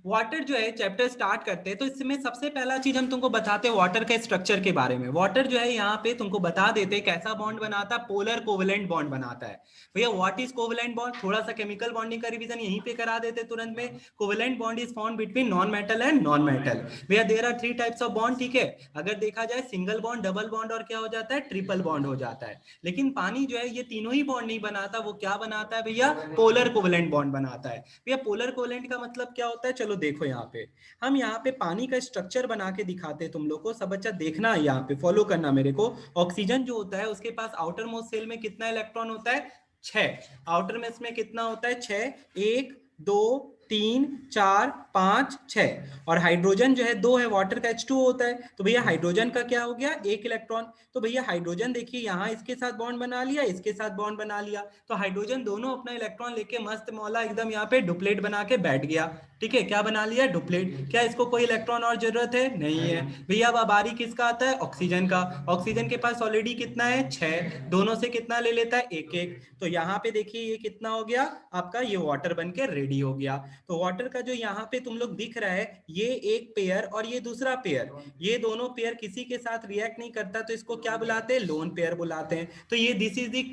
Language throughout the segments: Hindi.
वाटर जो है चैप्टर स्टार्ट करते हैं तो इसमें सबसे पहला चीज हम तुमको बताते हैं वाटर के स्ट्रक्चर के बारे में। वाटर जो है यहाँ पे तुमको बता देते हैं कैसा बॉन्ड बनाता है, पोलर कोवेलेंट बॉन्ड बनाता है। भैया व्हाट इज कोवेलेंट बॉन्ड, थोड़ा सा केमिकल बॉन्डिंग का रिवीजन यहीं पे करा देते तुरंत में। Covalent bond is found between non metal and non metal. भैया there are three types of bond, ठीक है। अगर देखा जाए सिंगल बॉन्ड, डबल बॉन्ड और क्या हो जाता है, ट्रिपल बॉन्ड हो जाता है। लेकिन पानी जो है ये तीनों ही बॉन्ड नहीं बनाता, वो क्या बनाता है भैया, पोलर कोवेलेंट बॉन्ड बनाता है। भैया पोलर कोवेलेंट का मतलब क्या होता है, चलो देखो यहाँ पे हम यहाँ पे पानी का स्ट्रक्चर बना के दिखाते हैं तुम लोग को। सब बच्चा देखना है, यहाँ पे फॉलो करना मेरे को। ऑक्सीजन जो होता है उसके पास आउटर मोस्ट सेल में कितना इलेक्ट्रॉन होता है, 6। आउटर मोस्ट में कितना होता है, 6। 1 2 3 4 5 6। और हाइड्रोजन जो है 2 है, वाटर का H2 होता है। तो भैया हाइड्रोजन का क्या हो गया, 1 इलेक्ट्रॉन। तो भैया हाइड्रोजन देखिए यहाँ इसके साथ बॉन्ड बना लिया, इसके साथ बॉन्ड बना लिया। तो हाइड्रोजन दोनों अपना इलेक्ट्रॉन लेके मस्त मौला एकदम यहाँ पे डुप्लेट बना के बैठ गया। ठीक है, क्या बना लिया, डुप्लेट। क्या इसको कोई इलेक्ट्रॉन और जरूरत है, नहीं है। भैया अब बारी किसका आता है, ऑक्सीजन का। ऑक्सीजन के पास ऑलरेडी कितना है, 6। दोनों से कितना ले लेता है, 1 1। तो यहाँ पे देखिए ये कितना हो गया आपका, ये वाटर बन के रेडी हो गया। तो वाटर का जो यहाँ पे तुम लोग दिख रहा है, ये एक पेयर और ये दूसरा पेयर, ये दोनों पेयर किसी के साथ रिएक्ट नहीं करता, तो इसको क्या बुलाते हैं, लोन पेयर बुलाते हैं। तो ये दिस इज दी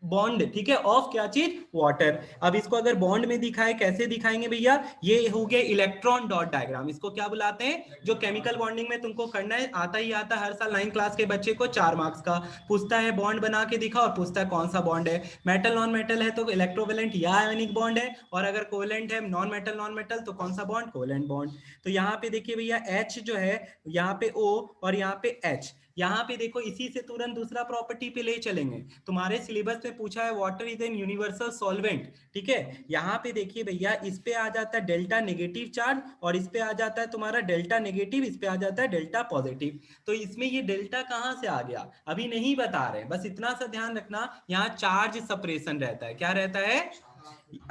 बॉन्ड, ठीक है, ऑफ क्या चीज, वाटर। अब इसको अगर बॉन्ड में दिखाए, कैसे दिखाएंगे भैया, ये हो गया इलेक्ट्रॉन डॉट डायग्राम। इसको क्या बुलाते हैं, जो केमिकल बॉन्डिंग में तुमको करना है, आता ही आता, हर साल 9 क्लास के बच्चे को 4 मार्क्स का पूछता है, बॉन्ड बना के दिखा, और पूछता है कौन सा बॉन्ड है। मेटल नॉन मेटल है तो इलेक्ट्रोवेलेंट या आयोनिक बॉन्ड है, और अगर कोवेलेंट है नॉन मेटल तो कौन सा बॉन्ड, कोवेलेंट बॉन्ड। तो यहाँ पे देखिए भैया H जो है, यहाँ पे O और यहाँ पे H। यहाँ पे देखो इसी से तुरंत दूसरा प्रॉपर्टी पे ले चलेंगे। तुम्हारे सिलेबस में पूछा है water is an universal solvent, ठीक है। यहाँ पे देखिए भैया, इस पे आ जाता है डेल्टा नेगेटिव चार्ज, और इस पे आ जाता है तुम्हारा डेल्टा नेगेटिव, इस पे आ जाता है डेल्टा पॉजिटिव। तो इसमें ये डेल्टा कहाँ से आ गया अभी नहीं बता रहे, बस इतना सा ध्यान रखना, यहाँ चार्ज सेपरेशन रहता है। क्या रहता है,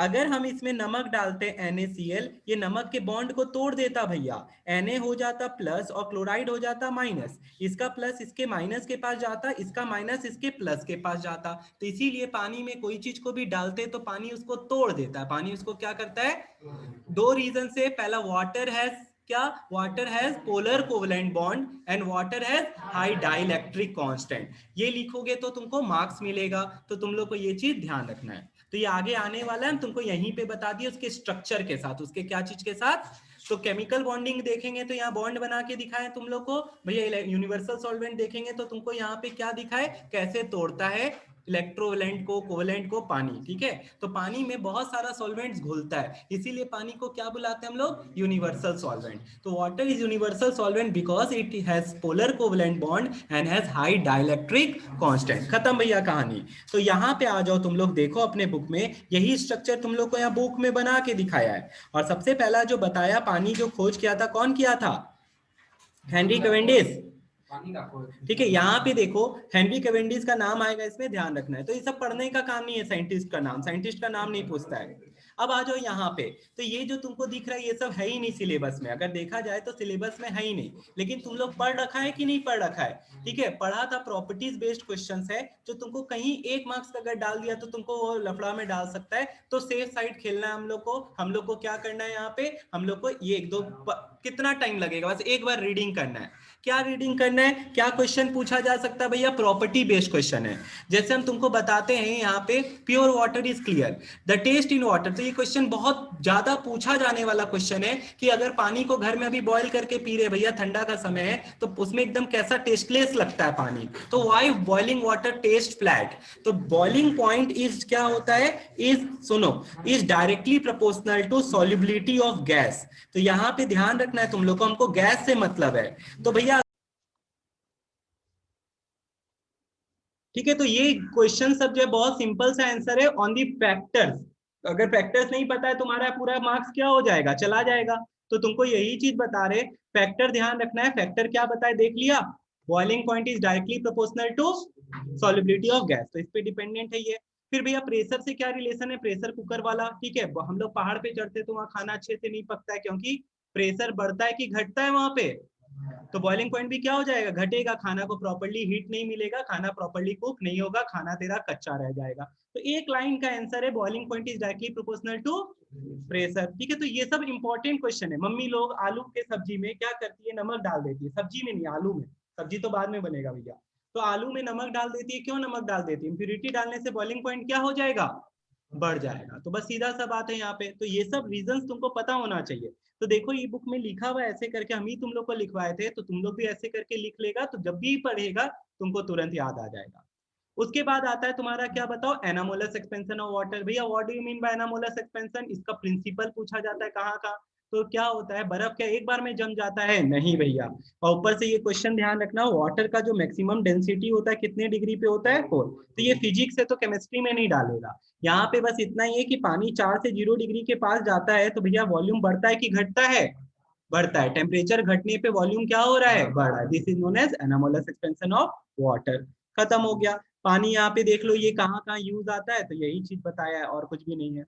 अगर हम इसमें नमक डालते हैं NaCl, ये नमक के बॉन्ड को तोड़ देता भैया। Na हो जाता प्लस और क्लोराइड हो जाता माइनस। इसका प्लस इसके माइनस के पास जाता, इसका माइनस इसके प्लस के पास जाता। तो इसीलिए पानी में कोई चीज को भी डालते तो पानी उसको तोड़ देता है, पानी उसको क्या करता है, दो रीजन से। पहला, वाटर हैज क्या, water has polar covalent bond and water has high dielectric constant. ये लिखोगे तो तुमको मार्क्स मिलेगा, तो तुम लोग को ये चीज ध्यान रखना है। तो ये आगे आने वाला है, तुमको यहीं पे बता दिया उसके स्ट्रक्चर के साथ, उसके क्या चीज के साथ। तो केमिकल बॉन्डिंग देखेंगे तो यहाँ बॉन्ड बना के दिखाए तुम लोग को भैया। यूनिवर्सल सॉल्वेंट देखेंगे तो तुमको यहाँ पे क्या दिखाए, कैसे तोड़ता है इलेक्ट्रोवेलेंट को, कोवेलेंट को, पानी, ठीक है। तो पानी में बहुत सारा सॉल्वेंट्स घुलता है, इसीलिए पानी को क्या बुलाते हैं हम लोग, यूनिवर्सल सॉल्वेंट। तो water is universal solvent because it has polar covalent bond and has high dielectric constant. खत्म भैया कहानी। तो यहाँ पे आ जाओ तुम लोग, देखो अपने बुक में यही स्ट्रक्चर तुम लोग को यहाँ बुक में बना के दिखाया है। और सबसे पहला जो बताया पानी जो खोज किया था, कौन किया था, हेनरी कैवेंडिश, ठीक है। यहाँ पे देखो हेनरी कैवेंडिश का नाम आएगा, इसमें ध्यान रखना है। तो ये सब पढ़ने का काम नहीं है, साइंटिस्ट का नाम, साइंटिस्ट का नाम नहीं पूछता है। अब आ जाओ यहाँ पे, तो ये जो तुमको दिख रहा है ये सब है ही नहीं सिलेबस में, अगर देखा जाए तो सिलेबस में है ही नहीं। लेकिन तुम लोग पढ़ रखा है कि नहीं पढ़ रखा है, ठीक है। पढ़ा था, प्रॉपर्टीज बेस्ड क्वेश्चन है, जो तुमको कहीं 1 मार्क्स का अगर डाल दिया तो तुमको वो लफड़ा में डाल सकता है। तो सेफ साइड खेलना है हम लोग को। हम लोग को क्या करना है यहाँ पे, हम लोग को ये एक दो कितना टाइम लगेगा, बस एक बार रीडिंग करना है। क्या रीडिंग करना है, क्या क्वेश्चन पूछा जा सकता है भैया, प्रॉपर्टी बेस्ड क्वेश्चन है। जैसे हम तुमको बताते हैं यहाँ पे, pure water is clear the taste in water. तो ये क्वेश्चन बहुत ज्यादा पूछा जाने वाला क्वेश्चन है कि अगर पानी को घर में अभी बॉईल करके पी रहे भैया, ठंडा का समय है, तो उसमें एकदम कैसा टेस्टलेस लगता है पानी। तो why boiling water taste flat. तो बॉइलिंग पॉइंट इज क्या होता है, इज सुनो, is directly proportional to solubility of gas. तो यहाँ पे ध्यान रखना है तुम लोग को, हमको गैस से मतलब है। तो भैया ठीक है, तो ये क्वेश्चन सब जो है बहुत सिंपल सा आंसर है ऑन दी फैक्टर्स। अगर फैक्टर्स नहीं पता है तुम्हारा, पूरा मार्क्स क्या हो जाएगा, चला जाएगा। तो तुमको यही चीज बता रहे, फैक्टर ध्यान रखना है। फैक्टर क्या बताए देख लिया, boiling point is directly proportional to solubility of gas, तो इस पे डिपेंडेंट है ये। फिर भैया प्रेशर से क्या रिलेशन है, प्रेशर कुकर वाला, ठीक है। हम लोग पहाड़ पे चढ़ते तो वहां खाना अच्छे से नहीं पकता है, क्योंकि प्रेशर बढ़ता है कि घटता है वहां पे। तो बॉइलिंग पॉइंट भी क्या हो जाएगा, घटेगा, खाना को प्रॉपर्ली हीट नहीं मिलेगा, खाना प्रॉपर्ली कुक नहीं होगा, खाना तेरा कच्चा रह जाएगा। तो एक लाइन का आंसर है, boiling point is directly proportional to pressure, ठीक है। तो ये सब इंपॉर्टेंट क्वेश्चन है। मम्मी लोग आलू के सब्जी में क्या करती है, नमक डाल देती है, सब्जी में नहीं, आलू में, सब्जी तो बाद में बनेगा भैया। तो आलू में नमक डाल देती है, क्यों नमक डाल देती है? इम्प्योरिटी डालने से बॉइलिंग पॉइंट क्या हो जाएगा, बढ़ जाएगा। तो बस सीधा सा बात है यहाँ पे। तो ये सब रीजंस तुमको पता होना चाहिए। तो देखो ये बुक में लिखा हुआ ऐसे करके, हम ही तुम लोग को लिखवाए थे, तो तुम लोग भी ऐसे करके लिख लेगा, तो जब भी पढ़ेगा तुमको तुरंत याद आ जाएगा। उसके बाद आता है तुम्हारा क्या, बताओ, एनामोलस एक्सपेंशन ऑफ वाटर। भैया what do you mean by anomalous expansion? इसका प्रिंसिपल पूछा जाता है कहाँ का। तो क्या होता है, बर्फ क्या एक बार में जम जाता है? नहीं भैया। और ऊपर से ये क्वेश्चन ध्यान रखना, वाटर का जो मैक्सिमम डेंसिटी होता है कितने डिग्री पे होता है, 4। तो ये फिजिक्स है तो केमिस्ट्री में नहीं डालेगा। यहाँ पे बस इतना ही है कि पानी 4 से 0 डिग्री के पास जाता है तो भैया वॉल्यूम बढ़ता है कि घटता है, बढ़ता है। टेम्परेचर घटने पे वॉल्यूम क्या हो रहा है, बढ़ रहा है। This is known as anomalous expansion of water. खत्म हो गया। पानी यहाँ पे देख लो ये कहाँ कहाँ यूज आता है, तो यही चीज बताया है और कुछ भी नहीं है।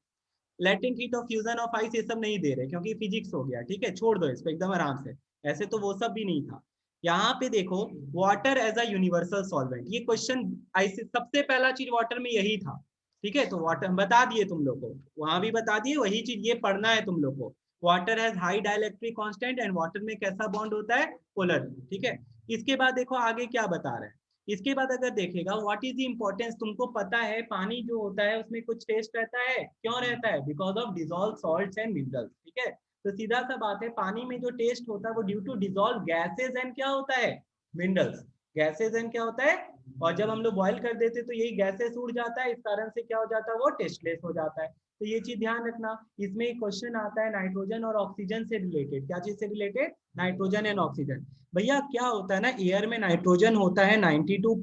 Latent heat of fusion of ice ये सब नहीं दे रहे क्योंकि फिजिक्स हो गया, ठीक है, छोड़ दो इसको एकदम आराम से। ऐसे तो वो सब भी नहीं था। यहाँ पे देखो water as a universal solvent, ये क्वेश्चन ऐसे सबसे पहला चीज वाटर में यही था, ठीक है। तो वाटर बता दिए तुम लोग को, वहां भी बता दिए, वही चीज ये पढ़ना है तुम लोग को। Water has high dielectric constant and water में कैसा बॉन्ड होता है, पोलर, ठीक है। इसके बाद देखो आगे क्या बता रहे हैं। इसके बाद अगर देखेगा व्हाट इज द इंपॉर्टेंस, तुमको पता है पानी जो होता है उसमें कुछ टेस्ट रहता है, क्यों रहता है, because of dissolve salts and minerals, ठीक है। तो सीधा सा बात है, पानी में जो टेस्ट होता है वो due to dissolve gases and क्या होता है, मिनरल्स। गैसेज एंड क्या होता है, और जब हम लोग बॉइल कर देते तो यही गैसेस उड़ जाता है, इस कारण से क्या हो जाता है, वो टेस्टलेस हो जाता है। तो ये चीज ध्यान रखना। इसमें एक क्वेश्चन आता है नाइट्रोजन और ऑक्सीजन से रिलेटेड, क्या चीज से रिलेटेड, नाइट्रोजन एंड ऑक्सीजन। भैया क्या होता है ना, एयर में नाइट्रोजन होता है 92,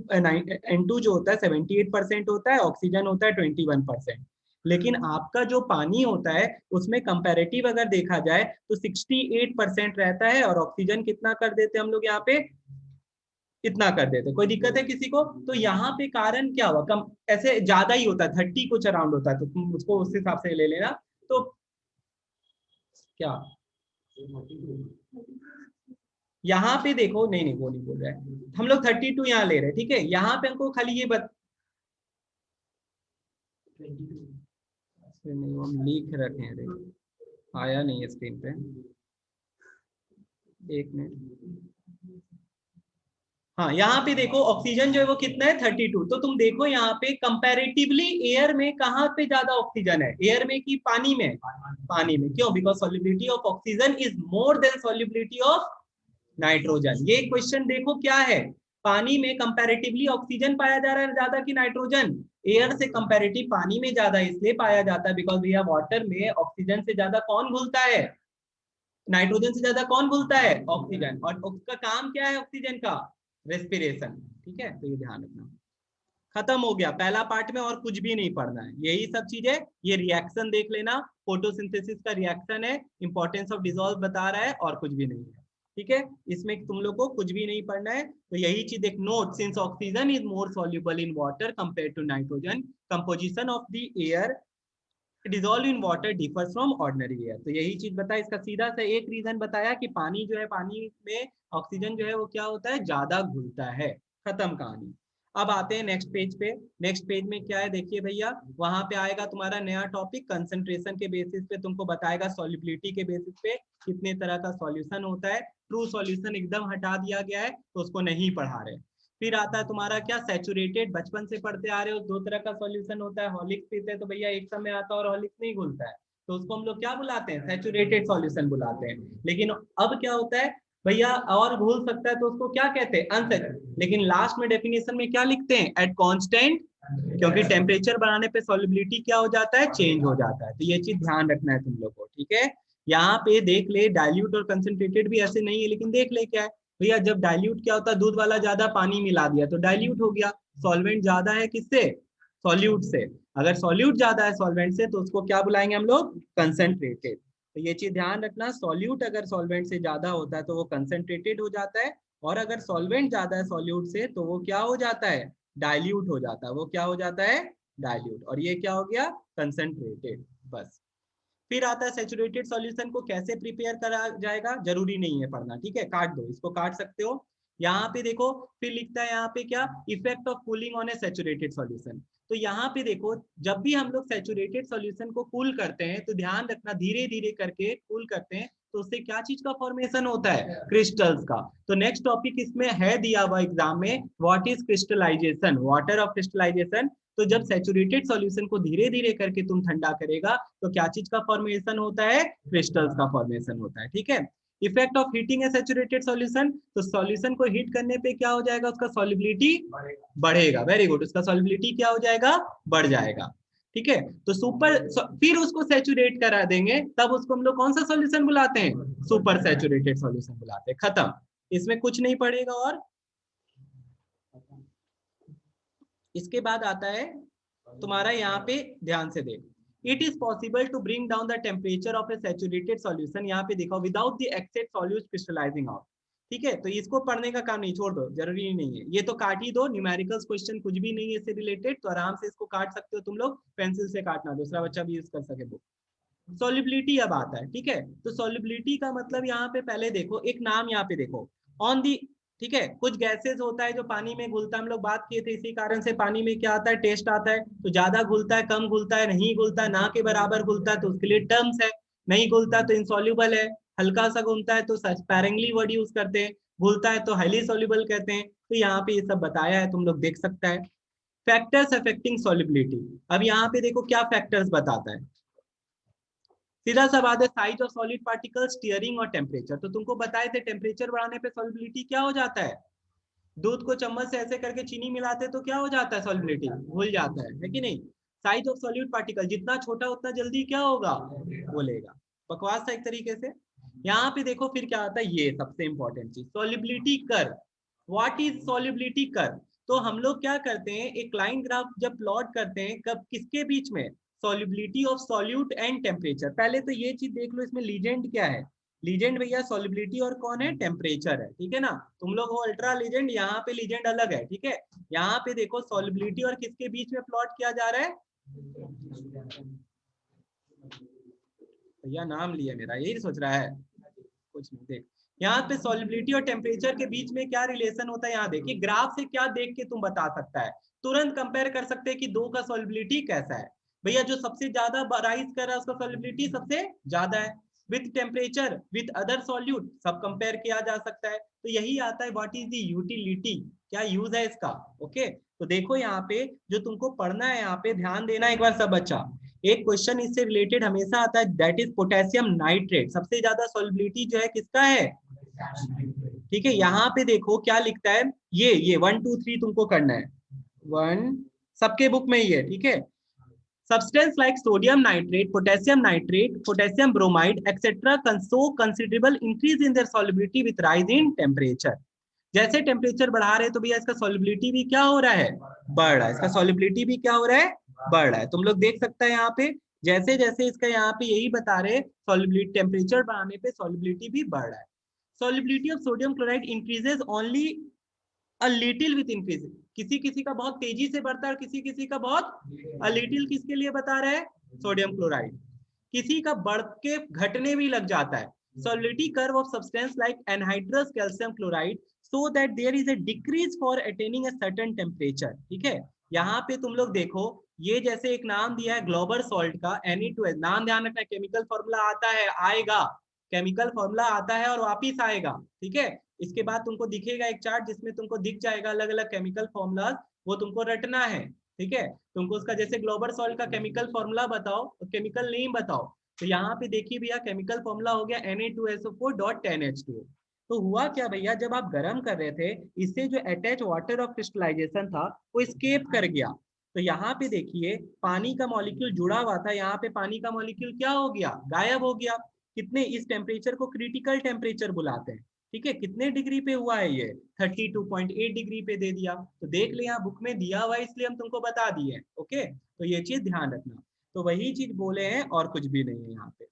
N2 जो होता है 78% होता है, ऑक्सीजन होता है 21%। लेकिन आपका जो पानी होता है उसमें कंपैरेटिव अगर देखा जाए तो 68% रहता है, और ऑक्सीजन कितना कर देते हैं हम लोग यहाँ पे, इतना कर देते। कोई दिक्कत है किसी को? तो यहाँ पे कारण क्या हुआ, कम ऐसे ज्यादा ही होता है, 30 कुछ अराउंड होता है, तो तुम उसको उस हिसाब से ले लेना। तो क्या यहाँ पे देखो, नहीं नहीं वो नहीं बोल रहे हैं हम लोग, 32 यहाँ ले रहे हैं, ठीक है। यहाँ पे हमको खाली ये नहीं, हम लिख रखे हैं, देखो आया नहीं है स्क्रीन पे, एक मिनट। हाँ यहाँ पे देखो ऑक्सीजन जो है वो कितना है, 32। तो तुम देखो यहाँ पे कंपैरेटिवली एयर में कहाँ पे ज्यादा ऑक्सीजन है, एयर में कि पानी में, पानी में। क्यों, because solubility of oxygen is more than solubility of nitrogen. ये क्वेश्चन देखो क्या है, पानी में कंपैरेटिवली ऑक्सीजन पाया जा रहा है ज्यादा कि नाइट्रोजन, एयर से कंपैरेटिव पानी में ज्यादा इसलिए पाया जाता है बिकॉज भैया वाटर में ऑक्सीजन से ज्यादा कौन घुलता है, नाइट्रोजन से ज्यादा कौन घुलता है, ऑक्सीजन। और उसका काम क्या है ऑक्सीजन का, रेस्पिरेशन, ठीक है। तो ये ध्यान रखना। खत्म हो गया पहला पार्ट में, और कुछ भी नहीं पढ़ना है, यही सब चीजें। ये रिएक्शन देख लेना, फोटोसिंथेसिस का रिएक्शन है, इंपॉर्टेंस ऑफ डिसॉल्व बता रहा है, और कुछ भी नहीं है, ठीक है। इसमें तुम लोग को कुछ भी नहीं पढ़ना है। तो यही चीज एक note, since oxygen is more soluble in water compare to nitrogen, composition of the air dissolve in water differs from ordinary air. तो यही चीज बताया, इसका सीधा सा एक रीजन बताया कि पानी जो है, पानी में ऑक्सीजन जो है वो क्या होता है, ज्यादा घुलता है। खत्म कहानी। अब आते हैं नेक्स्ट पेज पे। नेक्स्ट पेज में क्या है देखिए भैया, वहां पे आएगा तुम्हारा नया टॉपिक, कंसंट्रेशन के बेसिस पे तुमको बताएगा, सॉल्युबिलिटी के बेसिस पे कितने तरह का सॉल्यूशन होता है। ट्रू सॉल्यूशन एकदम हटा दिया गया है तो उसको नहीं पढ़ा रहे। फिर आता है तुम्हारा क्या, सैचुरेटेड, बचपन से पढ़ते आ रहे हो, 2 तरह का सॉल्यूशन होता है। हॉर्लिक्स पीते हैं तो भैया एक समय आता है और हॉर्लिक्स नहीं घुलता है, तो उसको हम लोग क्या बुलाते हैं, सैचुरेटेड सॉल्यूशन बुलाते हैं। लेकिन अब क्या होता है भैया, और घुल सकता है तो उसको क्या कहते हैं, अनसैचुरेटेड। लेकिन लास्ट में डेफिनेशन में क्या लिखते हैं, एट कांस्टेंट, क्योंकि टेम्परेचर बढ़ाने पे सॉल्युबिलिटी क्या हो जाता है, चेंज हो जाता है। तो ये चीज ध्यान रखना है तुम लोग को, ठीक है। यहाँ पे देख ले, डाइल्यूट और कंसंट्रेटेड भी ऐसे नहीं है, लेकिन देख ले क्या है भैया, जब डाइल्यूट क्या होता है, दूध वाला ज्यादा पानी मिला दिया तो डाइल्यूट हो गया। सॉल्वेंट ज्यादा है किससे, सॉल्यूट से। अगर सॉल्यूट ज्यादा है सॉल्वेंट से तो उसको क्या बुलाएंगे हम लोग, कंसंट्रेटेड। तो ये चीज ध्यान रखना, सॉल्यूट अगर सॉल्वेंट से ज्यादा होता है तो वो कंसंट्रेटेड हो जाता है, और अगर सॉल्वेंट ज्यादा है सॉल्यूट से तो वो क्या हो जाता है, डाइल्यूट हो जाता है। वो क्या हो जाता है, डाइल्यूट। और ये क्या हो गया, कंसंट्रेटेड। बस। फिर आता है सैचुरेटेड सॉल्यूशन को कैसे प्रिपेयर करा जाएगा, जरूरी नहीं है पढ़ना, ठीक है, काट दो, इसको काट सकते हो। यहाँ पे देखो फिर लिखता है यहाँ पे क्या, effect of cooling on A saturated solution. तो यहाँ पे देखो, जब भी हम लोग सैचुरेटेड सॉल्यूशन को कूल करते हैं तो ध्यान रखना, धीरे धीरे करके कूल करते हैं तो उससे क्या चीज का फॉर्मेशन होता है, क्रिस्टल्स का। तो नेक्स्ट टॉपिक इसमें है दिया हुआ एग्जाम में, what is crystallization, water of crystallization. तो जब सैचुरेटेड सॉल्यूशन को धीरे धीरे करके तुम ठंडा करेगा तो क्या चीज का फॉर्मेशन होता है, क्रिस्टल्स का फॉर्मेशन होता है, ठीक है। Effect of heating a saturated solution, तो सॉल्यूशन को हीट करने पे क्या हो जाएगा, उसका सॉल्युबिलिटी बढ़ेगा, वेरी गुड, उसका सॉल्युबिलिटी क्या हो जाएगा, बढ़ जाएगा, ठीक है। तो फिर उसको सैचुरेट करा देंगे, तब उसको हम लोग कौन सा सॉल्यूशन बुलाते हैं, सुपर सैचुरेटेड सॉल्यूशन बुलाते हैं, खत्म, इसमें कुछ नहीं पड़ेगा। और इसके बाद आता है तुम्हारा यहाँ पे, ध्यान से देख, it is possible to bring down the temperature of a saturated solution, यहाँ पे देखो, without the excess solute crystallising out, ठीक है। तो इसको पढ़ने का काम नहीं, छोड़ दो, जरूरी नहीं है, ये तो काट ही दो, न्यूमेरिकल्स क्वेश्चन कुछ भी नहीं है इससे रिलेटेड, तो आराम से इसको काट सकते हो तुम लोग, पेंसिल से काटना, दूसरा बच्चा भी यूज कर सके बुक। सॉल्युबिलिटी अब आता है, ठीक है। तो सॉल्युबिलिटी का मतलब यहाँ पे पहले देखो, एक नाम यहाँ पे देखो, ऑन दी, ठीक है, कुछ गैसेस होता है जो पानी में घुलता है, हम लोग बात किए थे, इसी कारण से पानी में क्या आता है, टेस्ट आता है, तो ज्यादा घुलता है, कम घुलता है, नहीं घुलता है, ना के बराबर घुलता है, तो उसके लिए टर्म्स है, नहीं घुलता तो इनसॉल्युबल है, हल्का सा घुलता है तो स्पैरिंगली वर्ड यूज करते हैं, घुलता है तो हाईली सॉल्युबल कहते हैं। तो यहाँ पे ये सब बताया है, तुम लोग देख सकता है। फैक्टर्स अफेक्टिंग सॉल्युबिलिटी, अब यहाँ पे देखो क्या फैक्टर्स बताता है, सीधा सा बात है, size of solid particle, steering और टेम्परेचर। तो तुमको बताए थे टेम्परेचर बढ़ाने पे सॉल्युबिलिटी क्या हो जाता है, दूध को चम्मच से ऐसे करके चीनी मिलाते तो क्या हो जाता है, सॉल्युबिलिटी घुल जाता है कि नहीं। साइज ऑफ सॉल्यूट पार्टिकल, जितना छोटा उतना जल्दी क्या होगा, घुलेगा। बकवास था एक तरीके से। यहाँ पे देखो फिर क्या आता है, ये सबसे इंपॉर्टेंट चीज, solubility curve. What is solubility curve, तो हम लोग क्या करते हैं, एक लाइन ग्राफ जब प्लॉट करते हैं, कब किसके बीच में, solubility of solute and temperature. पहले तो ये चीज देख लो, इसमें लीजेंड क्या है, लीजेंड भैया सॉल्युबिलिटी और कौन है, टेम्परेचर है, ठीक है ना। तुम लोग हो अल्ट्रा लीजेंड, यहाँ पे लीजेंड अलग है, ठीक है। यहाँ पे देखो सॉल्युबिलिटी और किसके बीच में प्लॉट किया जा रहा है, भैया नाम लिया मेरा, यही सोच रहा है, कुछ नहीं, देख यहाँ पे सॉल्युबिलिटी और टेम्परेचर के बीच में क्या रिलेशन होता है, यहाँ देखिए ग्राफ से क्या देख के तुम बता सकता है, तुरंत कंपेयर कर सकते हैं कि दो का सॉल्युबिलिटी कैसा है। भैया जो सबसे ज्यादा राइज कर रहा है उसका सॉल्युबिलिटी सबसे ज्यादा है, with temperature with other solute सब कंपेयर किया जा सकता है। तो यही आता है व्हाट इज द यूटिलिटी, क्या यूज है इसका, ओके। तो देखो यहाँ पे जो तुमको पढ़ना है, यहाँ पे ध्यान देना एक बार सब बच्चा, एक क्वेश्चन इससे रिलेटेड हमेशा आता है, दैट इज पोटेशियम नाइट्रेट, सबसे ज्यादा सॉल्युबिलिटी जो है किसका है, ठीक है। यहाँ पे देखो क्या लिखता है, ये 1 2 3 तुमको करना है, 1, सबके बुक में ही है, ठीक है। Substance like sodium nitrate, potassium bromide, etc. show considerable increase in their solubility with rise in temperature. जैसे टेम्परेचर बढ़ा रहे हैं तो भैया इसका सॉल्युबिलिटी भी क्या हो रहा है, बढ़ रहा है, इसका सॉल्युबिलिटी भी क्या हो रहा है, बढ़ रहा है। तुम लोग देख सकते हैं यहाँ पे, जैसे जैसे इसका यहाँ पे यही बता रहे, सॉल्युबिलिटी टेम्परेचर बढ़ाने पे सॉल्युबिलिटी भी बढ़ रहा है। Solubility of sodium chloride increases only a little with increase, किसी किसी का बहुत तेजी से बढ़ता है और किसी किसी का बहुत अ लिटिल, किसके लिए बता रहे हैं, सोडियम क्लोराइड, किसी का बढ़ के घटने भी लग जाता है। Solidity curve of substance like anhydrous calcium chloride so that there is a decrease for attaining a certain temperature, ठीक है। यहाँ पे तुम लोग देखो, ये जैसे एक नाम दिया है ग्लोबल सॉल्ट का Na2S, नाम ध्यान रखना, केमिकल फॉर्मूला आता है, आएगा, केमिकल फॉर्मूला आता है और वापिस आएगा, ठीक है। इसके बाद तुमको दिखेगा एक चार्ट जिसमें तुमको दिख जाएगा अलग अलग केमिकल फॉर्मूलाज, वो तुमको रटना है, ठीक है। तुमको उसका जैसे ग्लोबल सॉल्ट का केमिकल फॉर्मूला बताओ और केमिकल नेम बताओ, तो यहाँ पे देखिए भैया केमिकल फॉर्मूला हो गया Na2SO4.10H2O। तो हुआ क्या भैया, जब आप गर्म कर रहे थे, इससे जो अटैच वाटर ऑफ क्रिस्टलाइजेशन था वो स्केप कर गया, तो यहाँ पे देखिए पानी का मॉलिक्यूल जुड़ा हुआ था, यहाँ पे पानी का मॉलिक्यूल क्या हो गया, गायब हो गया। कितने, इस टेम्परेचर को क्रिटिकल टेम्परेचर बुलाते हैं, ठीक है। कितने डिग्री पे हुआ है ये, 32.8 डिग्री पे दे दिया, तो देख ले यहाँ बुक में दिया हुआ है, इसलिए हम तुमको बता दिए, ओके। तो ये चीज ध्यान रखना, तो वही चीज बोले हैं और कुछ भी नहीं है यहाँ पे।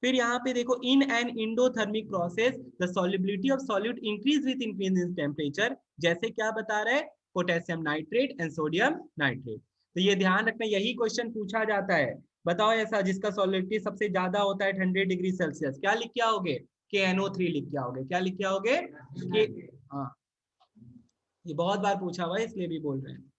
फिर यहाँ पे देखो, in an endothermic process the solubility of solute increase with increase in temperature, जैसे क्या बता रहे हैं, potassium nitrate and sodium nitrate. तो ये ध्यान रखना, यही क्वेश्चन पूछा जाता है, बताओ ऐसा जिसका सॉल्युबिलिटी सबसे ज्यादा होता है 100 डिग्री सेल्सियस, क्या लिख के आओगे, KNO3 लिख के आओगे, क्या लिख के आओगे के, हाँ, ये बहुत बार पूछा हुआ है इसलिए भी बोल रहे हैं।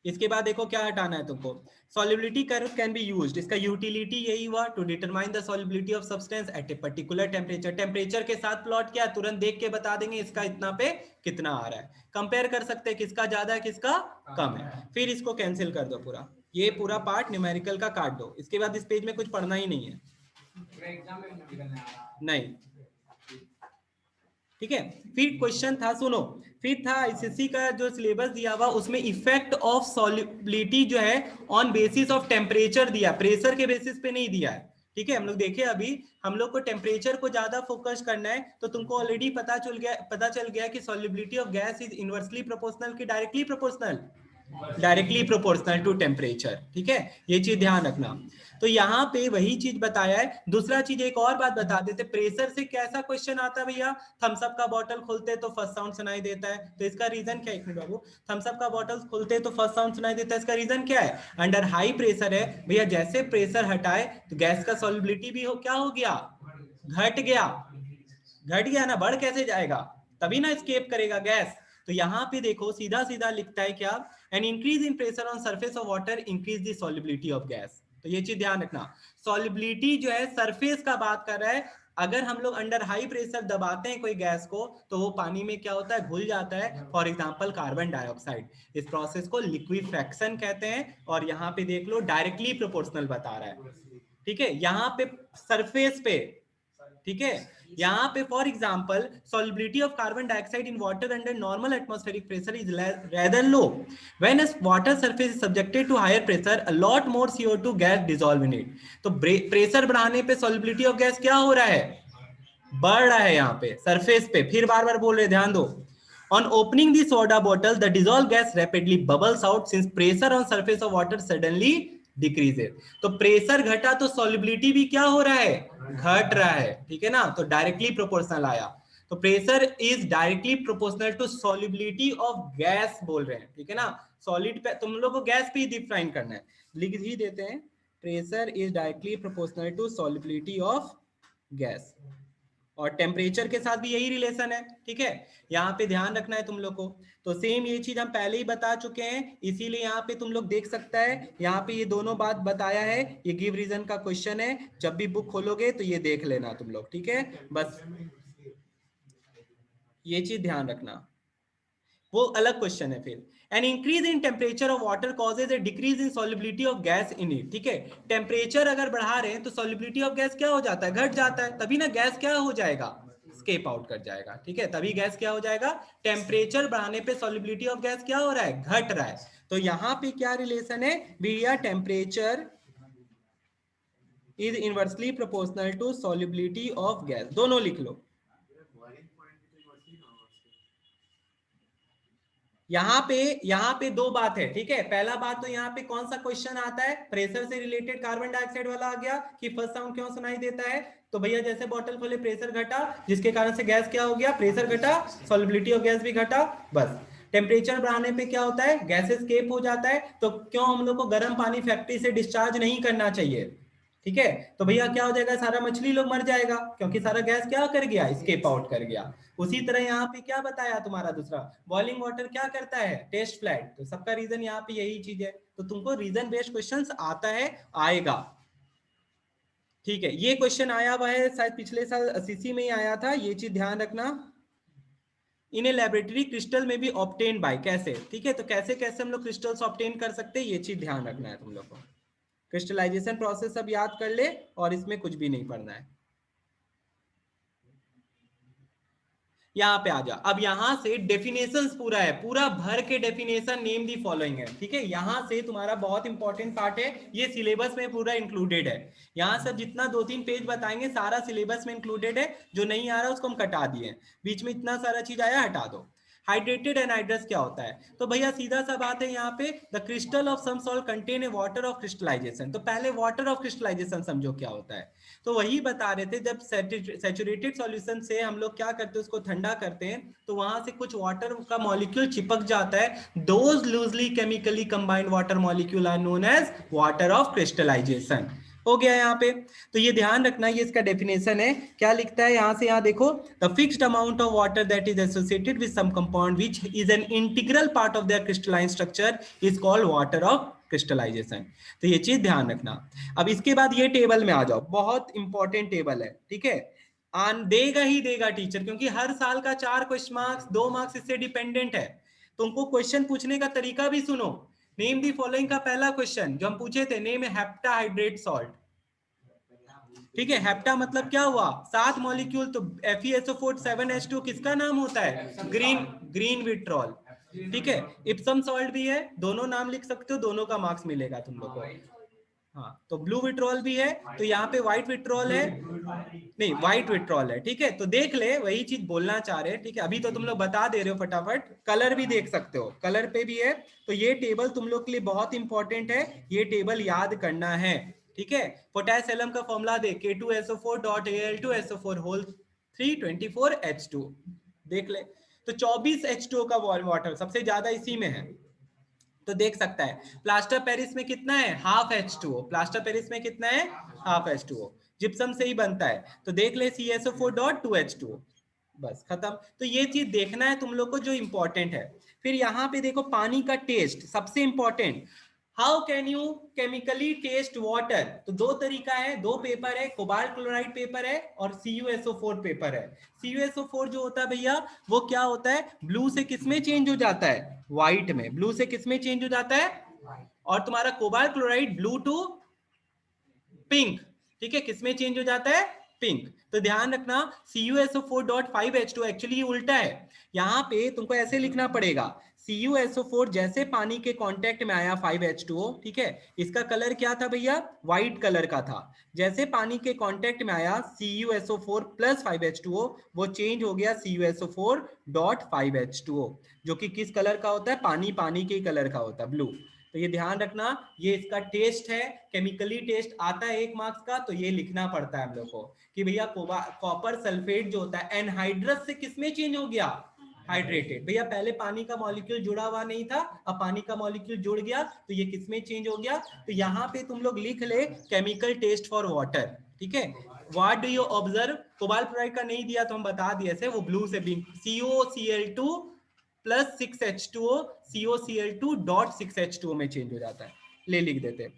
इसके बाद देखो क्या हटाना है तुमको, solubility curve can be used, इसका यूटिलिटी यही हुआ to determine the solubility of substance at a particular temperature, temperature के साथ प्लॉट किया, तुरंत देख के बता देंगे इसका इतना पे कितना आ रहा है, कंपेयर कर सकते हैं किसका ज्यादा है किसका कम है, फिर इसको कैंसिल कर दो पूरा, ये पूरा पार्ट न्यूमेरिकल का काट दो, इसके बाद इस पेज में कुछ पढ़ना ही नहीं है, नहीं, ठीक है। फिर क्वेश्चन था, सुनो, फिर था आईसीसी का जो सिलेबस दिया हुआ उसमें इफेक्ट ऑफ सॉल्युबिलिटी जो है ऑन बेसिस ऑफ टेम्परेचर दिया, प्रेशर के बेसिस पे नहीं दिया है, ठीक है। हम लोग देखे अभी हम लोग को टेम्परेचर को ज्यादा फोकस करना है, तो तुमको ऑलरेडी पता चल गया कि solubility of gas is inversely proportional कि directly proportional, directly proportional to temperature, ठीक है, ये चीज ध्यान रखना। तो यहाँ पे वही चीज बताया है। दूसरा चीज एक और बात बता देते, प्रेशर से कैसा क्वेश्चन आता है भैया, थम्स अप का बॉटल खोलते तो फर्स्ट साउंड सुनाई देता है, तो इसका रीजन क्या है, एक मिनट बाबू, थम्स अप का बॉटल खोलते तो फर्स्ट साउंड सुनाई देता है, इसका रीजन क्या है, अंडर हाई प्रेशर है भैया, जैसे प्रेशर हटाए तो गैस का सॉल्युबिलिटी भी क्या हो गया, घट गया ना, बढ़ कैसे जाएगा, तभी ना एस्केप करेगा गैस। तो यहाँ पे देखो सीधा सीधा लिखता है क्या, an increase in pressure on surface of water increase the solubility of gas, तो ये चीज ध्यान रखना, सॉल्युबिलिटी जो है सरफेस का बात कर रहा है, अगर हम लोग अंडर हाई प्रेशर दबाते हैं कोई गैस को तो वो पानी में क्या होता है, घुल जाता है, फॉर एग्जांपल कार्बन डाइऑक्साइड, इस प्रोसेस को लिक्विफेक्शन कहते हैं, और यहाँ पे देख लो डायरेक्टली प्रोपोर्शनल बता रहा है, ठीक है, यहाँ पे सरफेस पे, ठीक है, यहाँ पे for example solubility of carbon dioxide in water under normal atmospheric pressure is rather low. When a water surface is subjected to higher pressure, a lot more CO2 gas dissolve in it. तो प्रेशर बढ़ाने पे solubility of gas क्या हो रहा है, बढ़ रहा है, यहाँ पे सरफेस पे, फिर बार बार बोल रहे, ध्यान दो, on opening the soda bottle the dissolved gas rapidly bubbles out since pressure on surface of water suddenly decreases. तो प्रेशर घटा तो solubility भी क्या हो रहा है, घट रहा है, ठीक है ना, तो डायरेक्टली प्रोपोर्शनल आया, तो pressure is directly proportional to solubility of gas बोल रहे हैं, ठीक है ना, सॉलिड पे तुम लोग को गैस पे ही डिफाइन करना है, लिख ही देते हैं, pressure is directly proportional to solubility of gas, और टेम्परेचर के साथ भी यही रिलेशन है, ठीक है, यहाँ पे ध्यान रखना है तुम लोग को। तो सेम ये चीज हम पहले ही बता चुके हैं, इसीलिए यहाँ पे तुम लोग देख सकता है, यहाँ पे ये दोनों बात बताया है, ये गिव रीजन का क्वेश्चन है, जब भी बुक खोलोगे तो ये देख लेना तुम लोग, ठीक है, बस ये चीज ध्यान रखना, वो अलग क्वेश्चन है। फिर an increase in temperature of water causes A decrease in solubility of gas in it, ठीक है, टेम्परेचर अगर बढ़ा रहे हैं तो सॉल्युबिलिटी ऑफ गैस क्या हो जाता है, घट जाता है, तभी ना गैस क्या हो जाएगा, स्केप आउट कर जाएगा, ठीक है, तभी गैस क्या हो जाएगा, टेम्परेचर बढ़ाने पे सॉल्युबिलिटी ऑफ गैस क्या हो रहा है, घट रहा है। तो यहाँ पे क्या रिलेशन है भैया, temperature is inversely proportional to solubility of gas, दोनों लिख लो। यहाँ पे दो बात है, ठीक है, पहला बात तो यहाँ पे कौन सा क्वेश्चन आता है, प्रेशर से रिलेटेड कार्बन डाइऑक्साइड वाला आ गया कि फर्स्ट साउंड क्यों सुनाई देता है, तो भैया जैसे बॉटल खोले प्रेशर घटा, जिसके कारण से गैस क्या हो गया, प्रेशर घटा, सॉल्युबिलिटी ऑफ गैस भी घटा, बस। टेम्परेचर बढ़ाने पे क्या होता है, गैस एस्केप हो जाता है, तो क्यों हम लोग को गर्म पानी फैक्ट्री से डिस्चार्ज नहीं करना चाहिए, ठीक है, तो भैया क्या हो जाएगा, सारा मछली लोग मर जाएगा, क्योंकि सारा गैस क्या कर गया, एस्केप आउट कर गया। उसी तरह यहाँ पे क्या बताया तुम्हारा दूसरा, बॉइलिंग वाटर क्या करता है, टेस्ट फ्लैट, तो सबका रीजन यहाँ पे यही चीज है, तो तुमको रीजन बेस्ड क्वेश्चंस आता है, आएगा, ठीक है, ये क्वेश्चन आया हुआ है शायद पिछले साल सीसी में ही आया था, ये चीज ध्यान रखना। इन ए लेबोरेटरी क्रिस्टल में भी ऑब्टेन बाय, कैसे, ठीक है, तो कैसे कैसे हम लोग क्रिस्टल्स ऑब्टेन कर सकते हैं, ये चीज ध्यान रखना है तुम लोग को, क्रिस्टलाइजेशन प्रोसेस सब याद कर ले, और इसमें कुछ भी नहीं पढ़ना है। यहाँ पे आ जा, अब यहाँ से डेफिनेशंस पूरा है, पूरा भर के डेफिनेशन, नेम दी फॉलोइंग है, ठीक है, यहाँ से तुम्हारा बहुत इंपॉर्टेंट पार्ट है, ये सिलेबस में पूरा इंक्लूडेड है, यहाँ से जितना 2-3 पेज बताएंगे सारा सिलेबस में इंक्लूडेड है, जो नहीं आ रहा उसको हम कटा दिए, बीच में इतना सारा चीज आया हटा दो। हाइड्रेटेड एनहाइड्रस क्या होता है, तो भैया सीधा सा बात है, यहाँ पे the crystal of some salt contain a water of crystallization, तो पहले वाटर ऑफ क्रिस्टलाइजेशन समझो क्या होता है, तो वही बता रहे थे, जब सैचुरेटेड सॉल्यूशन से हम लोग क्या करते हैं, उसको ठंडा करते हैं, तो वहां से कुछ वाटर का मॉलिक्यूल चिपक जाता है, those loosely chemically combined water molecule are known as water of crystallization, हो गया यहाँ पे। तो ये ध्यान रखना, ये इसका डेफिनेशन है। क्या लिखता है यहाँ से, यहाँ देखो, the fixed amount of water that is associated with some compound which is an integral part of their crystalline structure is called water of crystallization. तो ये चीज ध्यान रखना। अब इसके बाद ये टेबल में आ जाओ, बहुत इंपॉर्टेंट टेबल है, ठीक है। आन देगा ही देगा टीचर, क्योंकि हर साल का 4 क्वेश्चन मार्क्स, 2 मार्क्स इससे डिपेंडेंट है। तुमको क्वेश्चन पूछने का तरीका भी सुनो। नेम दी फॉलोइंग का पहला क्वेश्चन जो हम पूछे थे, नेम हेप्टाहाइड्रेट सॉल्ट, ठीक है। हेप्टा मतलब क्या हुआ, 7 मॉलिक्यूल, तो FeSO4 7H2 किसका नाम होता है, ग्रीन विट्रॉल, ठीक है। इप्सम सॉल्ट भी है, दोनों नाम लिख सकते हो, दोनों का मार्क्स मिलेगा तुम लोग को। हाँ, तो ब्लू विट्रॉल भी है, तो यहाँ पे व्हाइट विट्रॉल है, नहीं व्हाइट विट्रॉल है, ठीक है। तो देख ले, वही चीज बोलना चाह रहे हैं, ठीक है। अभी तो तुम लोग बता दे रहे हो फटाफट, कलर भी देख सकते हो, कलर पे भी है। तो ये टेबल तुम लोग के लिए बहुत इंपॉर्टेंट है, ये टेबल याद करना है, ठीक है। पोटेशियम का फॉर्मूला दे, K2SO4.Al2SO4 होल 324H2, देख ले। तो 24 H2O का वाटर सबसे ज्यादा इसी में है, तो देख सकता है। प्लास्टर पेरिस में कितना है, हाफ H2O, प्लास्टर पेरिस में कितना है, हाफ H2O, जिप्सम से ही बनता है, तो देख ले CSO4.2H2O, बस खत्म। तो ये चीज देखना है तुम लोग को, जो इंपॉर्टेंट है। फिर यहाँ पे देखो, पानी का टेस्ट सबसे important. How can you chemically test water, तो दो तरीका है, दो पेपर है, कोबाल्ट क्लोराइड पेपर है और CuSO4 पेपर है। CuSO4 जो होता है भैया, वो क्या होता है, ब्लू से किस में चेंज हो जाता है, व्हाइट में, ब्लू से किस में चेंज हो जाता है, और तुम्हारा cobalt chloride blue to pink, ठीक है, किसमें चेंज हो जाता है, पिंक। तो ध्यान रखना, CuSO4.5H2 एक्चुअली उल्टा है। यहाँ पे तुमको ऐसे लिखना पड़ेगा, CuSO4 जैसे पानी के कांटेक्ट में आया 5H2O, ठीक है, इसका कलर क्या था भैया, व्हाइट कलर का था। जैसे पानी के कांटेक्ट में आया CuSO4 प्लस 5H2O, वो चेंज हो गया CuSO4.5H2O, जो कि किस कलर का होता है, पानी के कलर का होता है, ब्लू। तो ये ध्यान रखना, ये इसका टेस्ट है, केमिकली टेस्ट आता है 1 मार्क्स का, तो ये लिखना पड़ता है हम लोग को कि भैया कॉपर सल्फेट जो होता है एनहाइड्रस से किसमें चेंज हो गया, हाइड्रेटेड। भैया पहले पानी का मॉलिक्यूल जुड़ा हुआ नहीं था, अब पानी का मॉलिक्यूल जुड़ गया, तो ये किसमें चेंज हो गया। तो यहाँ पे तुम लोग लिख ले केमिकल टेस्ट फॉर वाटर, ठीक है। What do you observe, cobalt chloride का नहीं दिया तो हम बता दिए थे, वो ब्लू से भी, COCl2 प्लस 6H2O COCl2.6H2O में चेंज हो जाता है। ले लिख देते,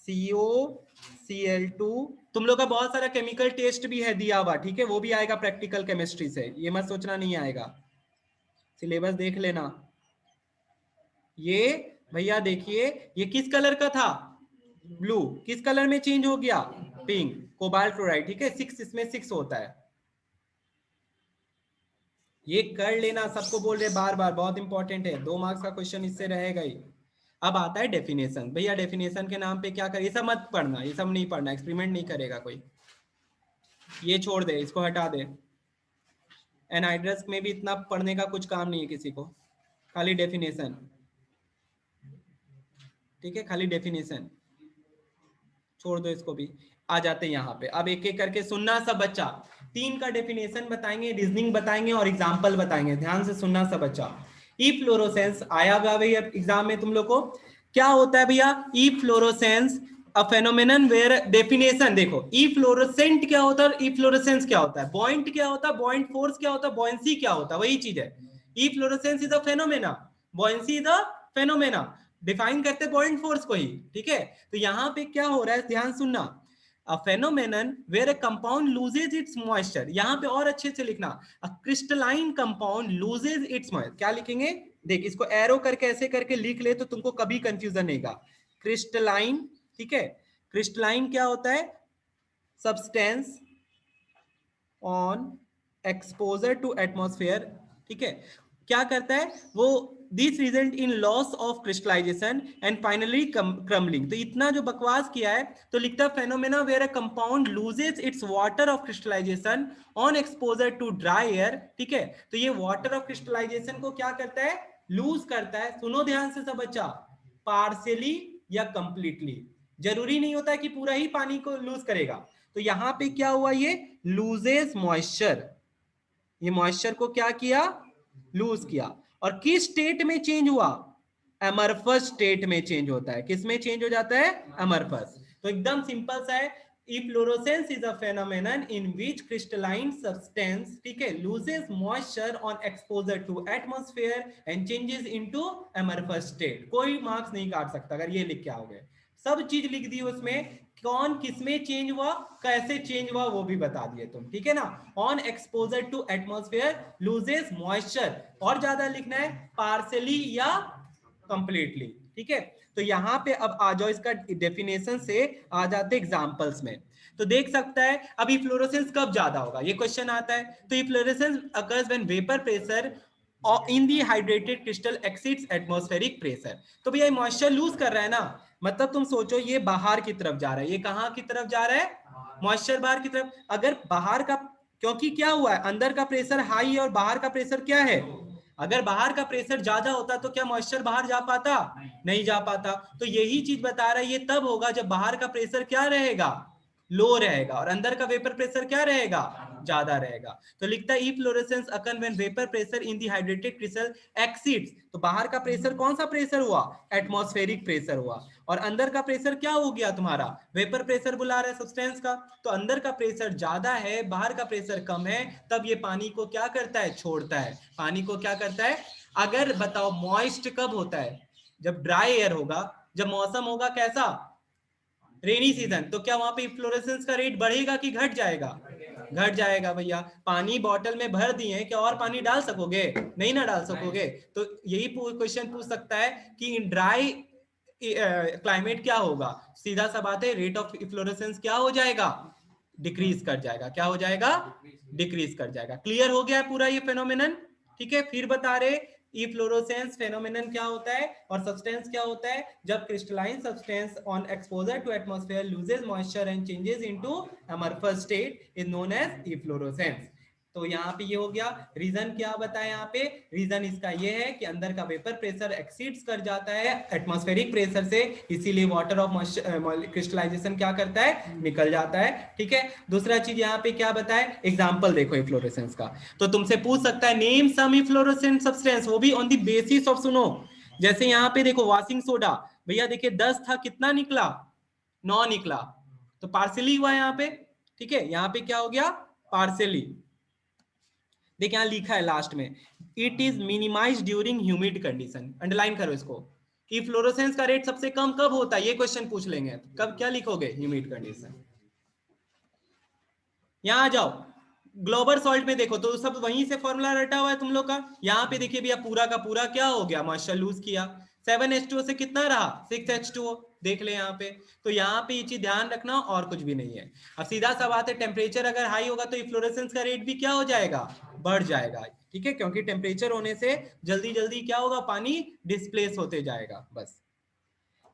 COCl2, तुम लोग का बहुत सारा केमिकल टेस्ट भी है दिया हुआ, ठीक है, वो भी आएगा प्रैक्टिकल केमिस्ट्री से, ये मत सोचना नहीं आएगा, सिलेबस देख लेना। ये भैया देखिए, ये किस कलर का था, ब्लू, किस कलर में चेंज हो गया, पिंक, कोबाल्ट क्लोराइड, ठीक है, 6, इसमें 6 होता है। ये कर लेना, सबको बोल रहे बार बार, बहुत इंपॉर्टेंट है, 2 मार्क्स का क्वेश्चन इससे रहेगा ही। अब आता है डेफिनेशन, भैया डेफिनेशन के नाम पे क्या कर, ये सब मत पढ़ना, ये सब नहीं पढ़ना, एक्सपेरिमेंट नहीं करेगा कोई, ये छोड़ दे, इसको हटा दे। एनहाइड्रस में भी इतना पढ़ने का कुछ काम नहीं है किसी को, खाली डेफिनेशन, ठीक है, खाली डेफिनेशन, छोड़ दो इसको भी। आ जाते हैं यहाँ पे, अब एक एक करके सुनना सब बच्चा, 3 का डेफिनेशन बताएंगे, रीजनिंग बताएंगे और एग्जाम्पल बताएंगे, ध्यान से सुनना सब बच्चा। इफ्लोरोसेंस आया हुआ भैया एग्जाम में तुम लोग को, क्या होता है भैया, इफ्लोरोसेंस अ फेनोमेनन वेयर, डेफिनेशन देखो, इफ्लोरोसेंट क्या होता है, इफ्लोरोसेंस क्या होता है, बॉइंट क्या होता है, बॉइंट फोर्स क्या होता है, बॉयंसी क्या होता है, वही चीज है। Efflorescence is a phenomena, buoyancy is a phenomena, define करते बॉइंट फोर्स को ही, ठीक है। तो यहाँ पे क्या हो रहा है, ध्यान सुनना, a phenomenon where a compound loses its moisture, यहाँ पे और अच्छे से लिखना, a crystalline compound loses its moisture, क्या लिखेंगे, देख इसको एरो करके ऐसे करके लिख ले तो तुमको कभी कंफ्यूजन नहीं होगा। क्रिस्टलाइन, ठीक है, क्रिस्टलाइन क्या होता है, substance on exposure to atmosphere, ठीक है, क्या करता है वो, this result in loss of crystallization and finally crumbling. तो इतना जो बकवास किया है, तो लिखता है phenomena where a compound loses its water of crystallization on exposure to dry air, ठीक है। तो ये वाटर ऑफ क्रिस्टलाइजेशन को क्या करता है, लूज करता है, सुनो ध्यान से सब बच्चा, पार्शियली या कंप्लीटली, जरूरी नहीं होता है कि पूरा ही पानी को लूज करेगा। तो यहां पे क्या हुआ, ये लूजेस मॉइस्चर, ये मॉइस्चर को क्या किया, लूज किया, और किस स्टेट में चेंज हुआ, एमरफस स्टेट में चेंज होता है, किस में चेंज हो जाता है, एमरफस। तो एकदम सिंपल सा है, efflorescence is a phenomenon in which crystalline substance, ठीक है, loses moisture on exposure to atmosphere and changes into amorphous state. कोई मार्क्स नहीं काट सकता अगर ये लिख के आओगे, सब चीज लिख दी उसमें, कौन किसमें चेंज हुआ, कैसे चेंज हुआ वो भी बता दिए तुम, ठीक है ना। On exposure to atmosphere loses moisture, और ज्यादा लिखना है पार्सली या कंप्लीटली, ठीक है। तो यहाँ पे अब आ जाओ, इसका डेफिनेशन से आ जाते एग्जांपल्स में। तो देख सकता है अभी फ्लोरोसेंस कब ज्यादा होगा, ये क्वेश्चन आता है। तो ये fluorescence occurs when vapour pressure in the hydrated crystal exceeds atmospheric pressure. तो भैया मॉइस्चर लूज कर रहा है ना, मतलब तुम सोचो ये बाहर की तरफ जा रहा है, ये कहाँ की तरफ जा रहा है, मॉइस्चर बाहर की तरफ। अगर बाहर का, क्योंकि क्या हुआ है, अंदर का प्रेशर हाई है और बाहर का प्रेशर क्या है, अगर बाहर का प्रेशर ज्यादा होता तो क्या मॉइस्चर बाहर जा पाता, नहीं जा पाता। तो यही चीज बता रहा है, ये तब होगा जब बाहर का प्रेशर क्या रहेगा, लो रहेगा, और अंदर का वेपर प्रेशर क्या रहेगा, ज्यादा रहेगा। तो लिखता है इफ्लोरेसेंस अकन when vapour pressure in the hydrated crystal exceeds, तो बाहर का प्रेशर कौन सा प्रेशर हुआ, एटमॉस्फेरिक प्रेशर हुआ, और अंदर का प्रेशर क्या हो गया तुम्हारा, वेपर प्रेशर बुला रहा है सब्सटेंस का। तो अंदर का प्रेशर ज्यादा है, बाहर का प्रेशर कम है, तब ये पानी को क्या करता है, छोड़ता है, पानी को क्या करता है। अगर बताओ मॉइस्ट कब होता है, जब ड्राई एयर होगा, जब मौसम होगा कैसा, रेनी सीजन, तो क्या वहां पे फ्लोरेसेंस का रेट बढ़ेगा कि घट जाएगा, घट जाएगा भैया। पानी बॉटल में भर दिए, क्या और पानी डाल सकोगे, नहीं ना डाल सकोगे। तो यही क्वेश्चन पूछ सकता है कि इन ड्राई क्लाइमेट क्या होगा, सीधा सा बात है, रेट ऑफ फ्लोरेसेंस क्या हो जाएगा, डिक्रीज कर जाएगा, क्या हो जाएगा, डिक्रीज कर जाएगा। क्लियर हो गया पूरा ये फेनोमेनन, ठीक है। फिर बता रहे इफ्लोरोसेंस फेनोमेनन क्या होता है और सब्सटेंस क्या होता है, जब crystalline substance on exposure to atmosphere loses moisture and changes into amorphous state is known as efflorescence. तो यहाँ पे ये हो गया। रीजन क्या बताया यहाँ पे, रीजन इसका ये है कि अंदर का वेपर प्रेशर एक्सीड्स कर जाता है एटमॉस्फेरिक प्रेशर से, इसीलिए वाटर ऑफ क्रिस्टलाइजेशन क्या करता है, निकल जाता है, ठीक है। दूसरा चीज यहाँ पे क्या बताए, एग्जांपल देखो इफ्लोरेसेंस का। तो तुमसे पूछ सकता है नेम सम इफ्लोरेसेंट सब्सटेंस, वो भी ऑन द बेसिस ऑफ, सुनो, जैसे यहाँ पे देखो वॉशिंग सोडा, भैया देखिए 10 था, कितना निकला, 9 निकला, तो पार्सली हुआ यहाँ पे, ठीक है। यहाँ पे क्या हो गया, पार्सली। देखिए यहाँ लिखा है लास्ट में, it is minimize during humid condition, underline करो इसको, कि फ्लोरोसेंस का रेट सबसे कम कब होता है, ये क्वेश्चन पूछ लेंगे, कब क्या लिखोगे, ह्यूमिड कंडीशन। यहाँ आ जाओ, ग्लोबल सॉल्ट में देखो तो सब वहीं से फॉर्मूला रटा हुआ है तुम लोग का। यहाँ पे देखिए भैया पूरा का पूरा क्या हो गया, मॉइस्चर लूज किया, 7H2O से कितना रहा, 6H2O, देख ले यहाँ पे। तो यहाँ पे ये चीज ध्यान रखना और कुछ भी नहीं है। अब सीधा सा बात है, टेम्परेचर अगर हाई होगा तो फ्लोरेसेंस का रेट भी क्या हो जाएगा, बढ़ जाएगा, ठीक है, क्योंकि टेम्परेचर होने से जल्दी जल्दी क्या होगा, पानी डिस्प्लेस होते जाएगा, बस।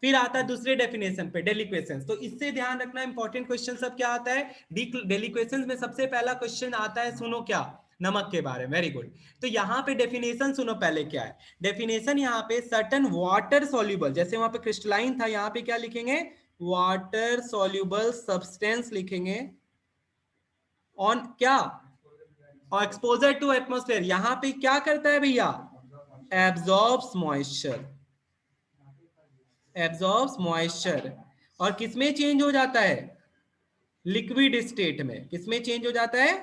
फिर आता है दूसरे डेफिनेशन पे, डेलिक्वेशंस। तो इससे ध्यान रखना, इंपॉर्टेंट क्वेश्चन सब क्या आता है, डेलिक्वेशंस में सबसे पहला क्वेश्चन आता है, सुनो क्या, नमक के बारे में, वेरी गुड। तो यहाँ पे डेफिनेशन सुनो पहले क्या है, डेफिनेशन यहाँ पे सर्टन वाटर सॉल्युबल, जैसे वहां पे क्रिस्टलाइन था, यहाँ पे क्या लिखेंगे, वाटर सॉल्युबल सब्सटेंस लिखेंगे, ऑन क्या, और एक्सपोजर टू एटमॉस्फेयर, यहाँ पे क्या करता है भैया, एब्जॉर्ब्स मॉइस्चर, एब्जॉर्ब्स मॉइस्चर, और किसमें चेंज हो जाता है, लिक्विड स्टेट में, किसमें चेंज हो जाता है।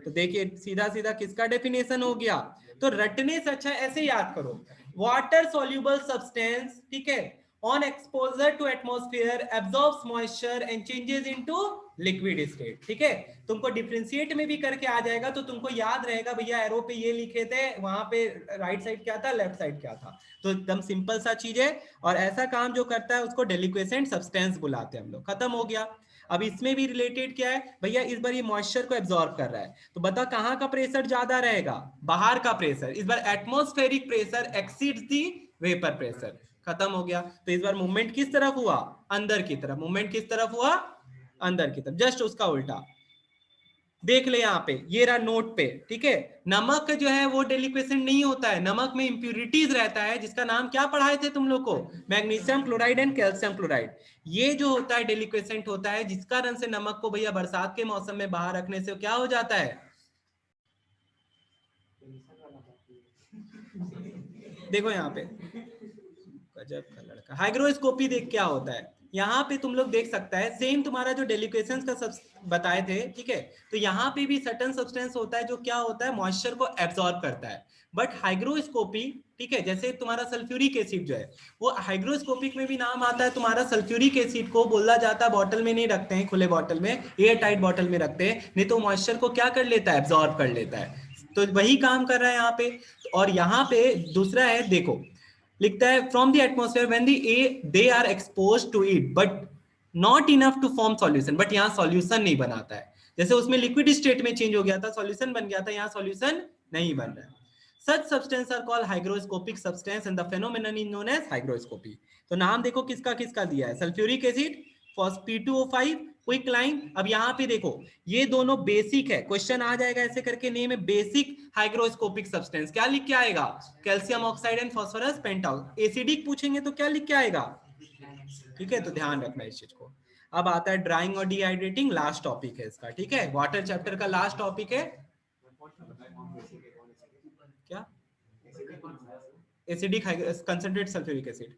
तो देखिए सीधा सीधा किसका डेफिनेशन हो गया, तो रटने से अच्छा ऐसे याद करो, वाटर सॉल्युबल सब्सटेंस, ठीक है, on exposure to atmosphere absorbs moisture and changes into liquid state, ठीक है। तुमको डिफरेंशिएट में भी करके आ जाएगा तो तुमको याद रहेगा, भैया एरो पे ये लिखे थे, वहां पे राइट साइड क्या था, लेफ्ट साइड क्या था। तो एकदम सिंपल सा चीज है, और ऐसा काम जो करता है उसको डेलिक्वेसेंट सब्सटेंस बुलाते हैं हम लोग, खत्म हो गया। अब इसमें भी रिलेटेड क्या है भैया, इस बार ये मॉइस्चर को एब्जॉर्ब कर रहा है, तो बता कहां का प्रेशर ज्यादा रहेगा, बाहर का प्रेशर, इस बार atmospheric pressure exceeds the vapour pressure, खत्म हो गया। तो इस बार मूवमेंट किस तरफ हुआ, अंदर की तरफ, मूवमेंट किस तरफ हुआ, अंदर की तरफ, जस्ट उसका उल्टा। देख ले यहाँ पे, ये रहा नोट पे, ठीक है। नमक जो है वो डेलिक्वेसेंट नहीं होता है, नमक में इंप्यूरिटीज रहता है, जिसका नाम क्या पढ़ाए थे तुम लोग को, magnesium chloride and calcium chloride. ये जो होता है डेलिक्वेसेंट होता है, जिस कारण से नमक को भैया बरसात के मौसम में बाहर रखने से क्या हो जाता है, देखो यहाँ पे, गजब का लड़का, हाइग्रोस्कोपी देख क्या होता है, यहाँ पे तुम लोग देख सकता है सेम तुम्हारा जो डेलिकेशंस का सब बताए थे, ठीक है। तो यहाँ पे भी सर्टेन सब्सटेंस होता है जो क्या होता है, मॉइस्चर को एब्जॉर्ब करता है। बट हाइग्रोस्कोपी, ठीक है, जैसे तुम्हारा सल्फ्यूरिक एसिड जो है वो हाइग्रोस्कोपिक में भी नाम आता है तुम्हारा। सल्फ्यूरिक एसिड को बोला जाता है, बॉटल में नहीं रखते हैं, खुले बॉटल में, एयर टाइट बॉटल में रखते हैं, नहीं तो मॉइस्चर को क्या कर लेता है, एब्जॉर्ब कर लेता है। तो वही काम कर रहा है यहाँ पे। और यहाँ पे दूसरा है, देखो लिखता है from the atmosphere when they are expose to it but not enough to form solution. But यहाँ सॉल्यूशन नहीं बनाता है, जैसे उसमें लिक्विड स्टेट में चेंज हो गया था, सॉल्यूशन बन गया था, यहाँ सॉल्यूशन नहीं बन रहा है। Such substances are called hygroscopic substance and the phenomenon is known as hygroscopy। तो नाम देखो किसका किसका दिया है, सल्फ्यूरिक एसिड, P2O5, क्विकलाइम। अब यहाँ पे देखो ये दोनों बेसिक है, क्वेश्चन आ जाएगा ऐसे करके, नेम है बेसिक हाइग्रोस्कोपिक सब्सटेंस, क्या लिख के आएगा, calcium oxide and phosphorus pentoxide. Acidic पूछेंगे तो क्या लिख के आएगा, ठीक है, तो ध्यान रखना इस चीज को। अब आता है ड्राइंग और डिहाइड्रेटिंग, लास्ट टॉपिक है इसका, ठीक है, वाटर चैप्टर का लास्ट टॉपिक है क्या, एसिडिक कंसंट्रेट सल्फ्यूरिक एसिड।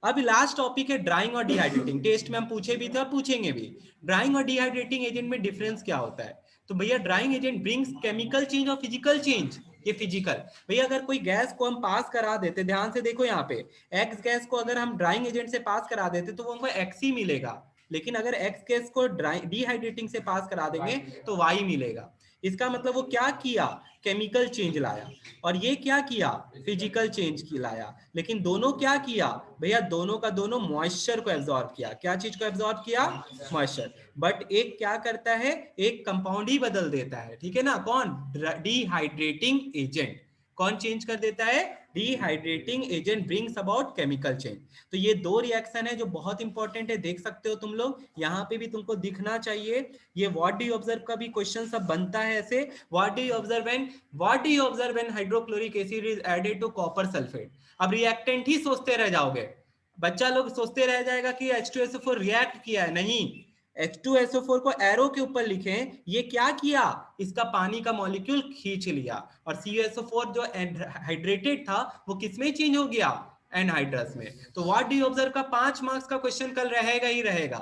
अब लास्ट टॉपिक है ड्राइंग और डिहाइड्रेटिंग, टेस्ट में हम पूछे भी थे और पूछेंगे भी। ड्राइंग और डिहाइड्रेटिंग एजेंट में डिफरेंस क्या होता है, तो भैया drying agent brings chemical change और फिजिकल चेंज। ये फिजिकल, भैया अगर कोई गैस को हम पास करा देते, ध्यान से देखो यहाँ पे, एक्स गैस को अगर हम ड्राइंग एजेंट से पास करा देते तो वो हमको एक्स ही मिलेगा, लेकिन अगर एक्स गैस को डिहाइड्रेटिंग से पास करा देंगे तो वाई मिलेगा। इसका मतलब वो क्या किया, केमिकल चेंज लाया, और ये क्या किया, फिजिकल चेंज की लाया। लेकिन दोनों क्या किया भैया, दोनों का दोनों मॉइस्चर को एब्जॉर्ब किया। क्या चीज को एब्जॉर्ब किया, मॉइस्चर। बट एक क्या करता है, एक कंपाउंड ही बदल देता है, ठीक है ना, कौन, डिहाइड्रेटिंग एजेंट। कौन चेंज कर देता है, dehydrating agent brings about chemical change. तो ये दो रिएक्शन है जो बहुत इंपॉर्टेंट है, देख सकते हो तुम लोग, यहाँ पे भी तुमको दिखना चाहिए। ये व्हाट डू यू ऑब्जर्व का भी क्वेश्चन सब बनता है ऐसे, what do you observe when hydrochloric acid is added to copper sulphate. अब रिएक्टेंट ही सोचते रह जाओगे, बच्चा लोग सोचते रह जाएगा कि H2SO4 रिएक्ट किया है, नहीं, H2SO4 को एरो के ऊपर लिखें, ये क्या किया, इसका पानी का मॉलिक्यूल खींच लिया, और CuSO4 जो हाइड्रेटेड था वो किसमें चेंज हो गया, एनहाइड्रस में। तो व्हाट डू यू ऑब्जर्व का 5 मार्क्स का क्वेश्चन कल रहेगा ही रहेगा।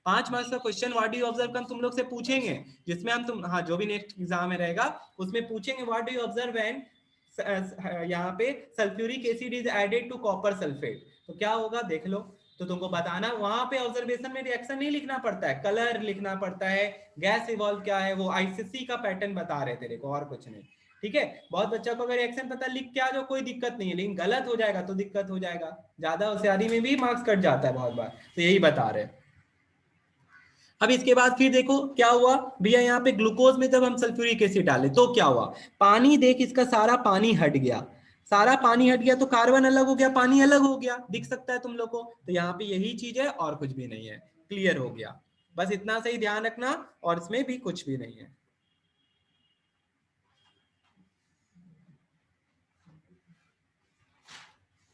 5 मार्क्स का question what do you observe का तुम लोग से पूछेंगे, जिसमें हम तुम, हाँ, जो भी नेक्स्ट एग्जाम में रहेगा उसमें पूछेंगे what do you observe when यहाँ पे sulphuric acid is added to copper sulphate, तो क्या होगा देख लो। तो तुमको बताना, वहां पे ऑब्जर्वेशन में रिएक्शन नहीं लिखना पड़ता है, कलर लिखना पड़ता है, गैस इवॉल्व क्या है, वो आईसीसी का पैटर्न बता रहे थे देखो, और कुछ नहीं, ठीक है। बहुत बच्चा को अगर रिएक्शन पता लिख के आ जाओ कोई दिक्कत नहीं है, लेकिन गलत हो जाएगा तो दिक्कत हो जाएगा, ज्यादा होशियारी में भी मार्क्स कट जाता है बहुत बार, तो यही बता रहे हैं। अब इसके बाद फिर देखो क्या हुआ भैया, यहाँ पे ग्लूकोज में जब हम सल्फ्यूरिक एसिड डाले तो क्या हुआ, पानी देख, इसका सारा पानी हट गया, सारा पानी हट गया तो कार्बन अलग हो गया, पानी अलग हो गया, दिख सकता है तुम लोग को। तो यहाँ पे यही चीज है और कुछ भी नहीं है, क्लियर हो गया, बस इतना सही ध्यान रखना, और इसमें भी कुछ भी नहीं है।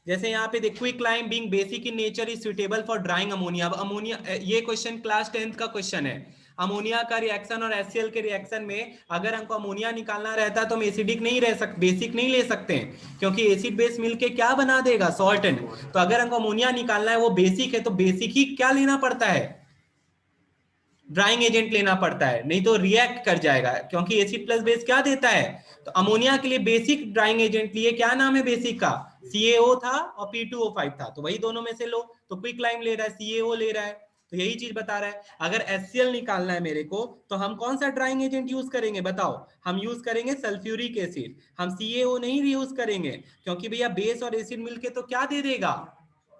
जैसे यहाँ पे देखो, quicklime being basic in nature is suitable for drawing ammonia. अब अमोनिया, ये क्वेश्चन क्लास 10th का क्वेश्चन है, अमोनिया का रिएक्शन और HCl के रिएक्शन में अगर हमको अमोनिया निकालना रहता है तो हम एसिडिक नहीं रह सकते, बेसिक नहीं ले सकते हैं, क्योंकि एसिड बेस मिलके क्या बना देगा, सॉल्टेंट। तो अगर हमको अमोनिया निकालना है, वो बेसिक है, तो बेसिक ही क्या लेना पड़ता है, ड्राइंग एजेंट लेना पड़ता है, नहीं तो रिएक्ट कर जाएगा, क्योंकि एसिड प्लस बेस क्या देता है। तो अमोनिया के लिए बेसिक ड्राइंग एजेंट लिए, क्या नाम है बेसिक का, CaO था और P2O5 था, तो वही दोनों में से लो। तो क्विकलाइम ले रहा है, CaO ले रहा है, तो यही चीज बता रहा है। अगर HCl निकालना है मेरे को, तो हम कौन सा ड्राइंग एजेंट यूज करेंगे बताओ, हम यूज करेंगे सल्फ्यूरिक एसिड, हम CaO नहीं यूज करेंगे, क्योंकि भैया बेस और एसिड मिलके तो क्या दे देगा,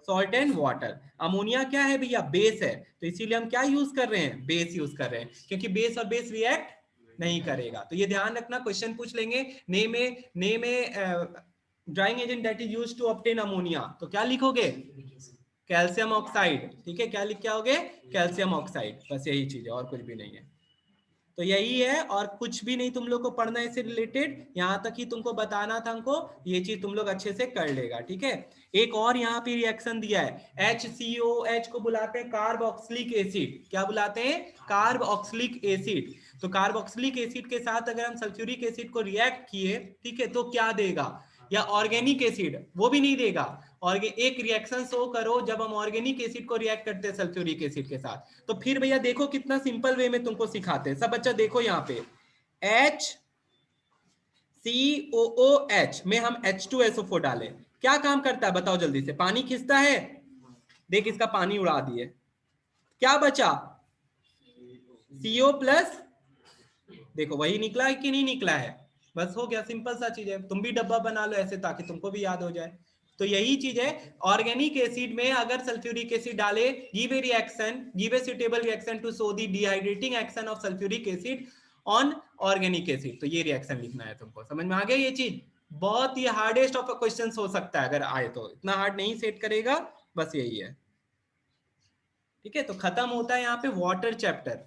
सॉल्ट एंड वाटर। अमोनिया क्या है भैया, बेस है, तो इसीलिए हम क्या यूज कर रहे हैं, बेस यूज कर रहे हैं, क्योंकि बेस और बेस रिएक्ट नहीं करेगा। तो ये ध्यान रखना, क्वेश्चन पूछ लेंगे, name a drying agent that is used to obtain ammonia, तो क्या लिखोगे, कैल्शियम ऑक्साइड, ठीक है, क्या लिख के आओगे, कैल्शियम ऑक्साइड, बस यही चीज है और कुछ भी नहीं है। तो यही है, और कुछ भी नहीं तुम लोग को पढ़ना है इससे रिलेटेड, यहाँ तक ही तुमको बताना था हमको, ये चीज तुम लोग अच्छे से कर लेगा, ठीक है। एक और यहाँ पे रिएक्शन दिया है, HCOH को बुलाते हैं कार्बोक्सिलिक एसिड, क्या बुलाते हैं, कार्बोक्सिलिक एसिड। तो कार्बोक्सिलिक एसिड के साथ अगर हम सल्फ्यूरिक एसिड को रिएक्ट किए, ठीक है, तो क्या देगा, या ऑर्गेनिक एसिड, वो भी नहीं देगा। और एक रिएक्शन शो करो जब हम ऑर्गेनिक एसिड को रिएक्ट करते हैं सल्फ्यूरिक एसिड के साथ। तो फिर भैया देखो कितना सिंपल वे में तुमको सिखाते हैं। सब बच्चा देखो यहाँ पे HCOOH में हम H2SO4 डाले, क्या काम करता है बताओ जल्दी से? पानी खींचता है, देख इसका पानी उड़ा दिए, क्या बचा? CO प्लस, देखो वही निकला है कि नहीं निकला है? बस हो गया, सिंपल सा चीज है। तुम भी डब्बा बना लो ऐसे ताकि तुमको भी याद हो जाए। तो यही चीज है, ऑर्गेनिक एसिड में अगर सल्फ्यूरिक एसिड डाले, give a reaction, give a suitable reaction to show the dehydrating action of sulphuric acid on organic acid. तो ये रिएक्शन लिखना है तुमको। समझ में आ गया ये चीज? बहुत ही हार्डेस्ट ऑफ क्वेश्चन हो सकता है अगर आए तो, इतना हार्ड नहीं सेट करेगा, बस यही है। ठीक है, तो खत्म होता है यहाँ पे वाटर चैप्टर।